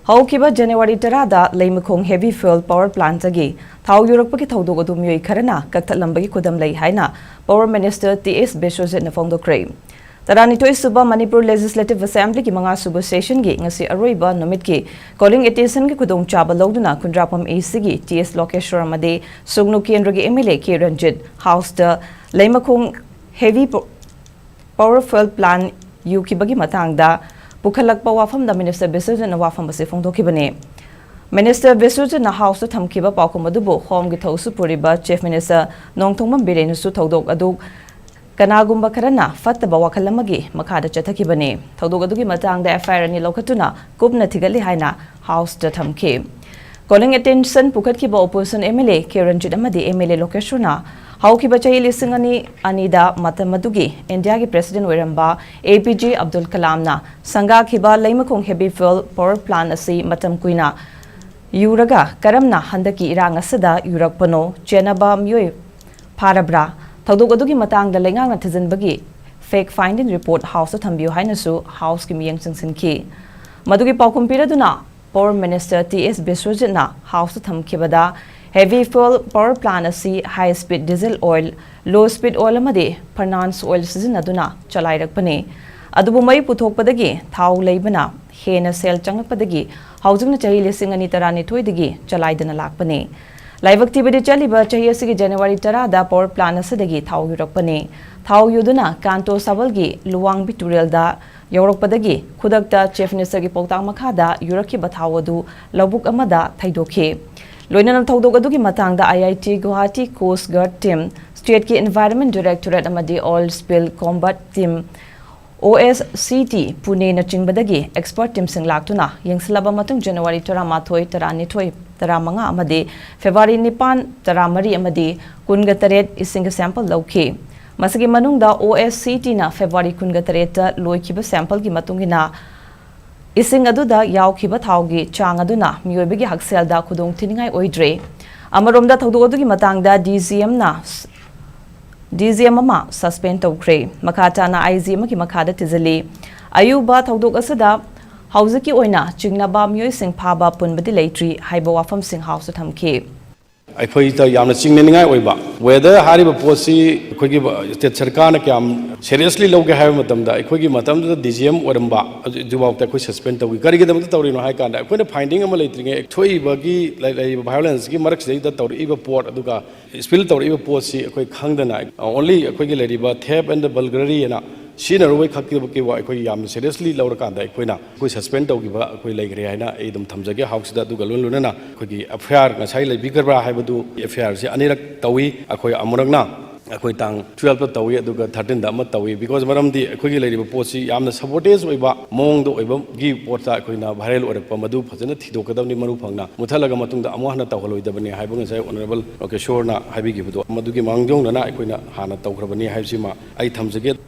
Haukiba January Tarada, Lamacong Heavy Fuel Power Plant agi, Tau Europaki Taudo to Meeoi kharana, kakthat-lambagi khudam lay haina, Power Minister T.S. Biswajit na fondo crane. Taranito isuba Manipur Legislative Assembly ki mga subo session gi ngasi aroiba numit ki calling attention ki kudong chaba logduna kundrapam ACG T.S. Lokeshwar amade sugnu kendra gi MLA K Ranjit House the Lamacong Heavy Power Fuel Plant yukibagi matangda Pukhalakpa wafam da Minister Biswajit na wafam basi fongdokibane. Minister Biswajit na House thamkiba paukumadubo home gi thausu puriba Chief Minister Nongthongmam Birenu su thodok aduk kanagumba kharana fattaba wakhalamagi makhada chathakibane. Thodok adugi matangda FIR ani lokhatuna kupna thigali haina House da thamki. Calling attention pukhatkiba opposition MLA K Ranjit amadi MLA Lokeshwar Haukiba chahi lising anida matamadugi India ki President Oiramba APJ Abdul Kalam na sanga khiba Lamacong Heavy Fuel Power Plant asi matam kuina yuraga karamna handaki irang asada yurakpano chenaba Meeoi parabra thodok adugi matangda lengang na thijanbagi fake finding report House thambiu hainasu House ki miyang changsinki madugi paukum piraduna Power Minister T.S. Biswajit na House thamkibada Heavy fuel power plant asi high speed diesel oil, low speed oil amadi finance oil sizinaduna chalairakpani. Adubu mai puthokpadagi thau leibana hena sel changakpadagi housing na chahi lising ani tarani thoidagi chalaidana lakpani. Laibakti chaliba chahi asigi January tarada power plant asidagi thau yurakpani. Thau yuduna kanto sabalgi luwang biturel da yaurakpadagi khudakta Chief Minister gi pautang makhada yuraki bathau adu lobuk amada thaidoki. Loinanam thodok adugi matangda IIT Guwahati Coast Guard Team, State ki Environment Directorate amadi Oil Spill Combat Team, OSCT Pune na chingbadagi expert team sing laktuna yengsilaba matung January 13 12 15 amadi February 9 13 amadi kungatret ising sample lauki. Masagi manungda OSCT na February kungatret loikiba sample ki matungina Ising aduda yaukhiba thaugi chang aduna Meeoi hakselda khudong thiningai oidre amaromda thodok adugi matangda DGM ama suspend tawkhre makhata na IGM ki makhada tizali ayuba thodok asada hauzaki oina chingnaba Meeoi sing phaba punbadi leitri haiba wafam sing house thamki अखोई तो यामना चिंगनेनिंगाय ओइबा weather हारिबा पोसी अखोगी state सरकार ने क्याम seriously लोगे हाय मतमदा अखोगी मतमदा DGM Oramba जुबावता अखोई suspend तौगी करिगदम तौरिनो हाय कांदा अखोने finding अमा लेत्रिगे थोइबागी violence की मरक सेदा तौरिबा पोर्ट अदुगा स्पिल तौरिबा पोसी अखोई खंगदना ओनली अखोगी लेरिबा थेप एंड द बल्गरी ना Sina Roy Kaki wa yam seriously Laura Kanda, Quina, who suspend Ogiva, Quilagriana, Adam Tamzaga, House that Dugaluna, Quigi, affair, Nasai, Bigger Habadu, affairs, Anira Tawi, Aqua Amoragna, Aquitang, 12 Tawi, Duga 13 Damatawi, because Maram the Quigi Lady Posi, Yam the sabotage, Wiba, Mong do give Porta, Quina, Varel or Pamadu, Pasanati, Dokadam Marupanga, Mutalagamatun, the Amana Tawalo, the Bani Habun, say Honorable, okay, sure, Habigi, Madugi Mangjong, Quina, Hana Tawrabani, Hajima, I Tamzaget.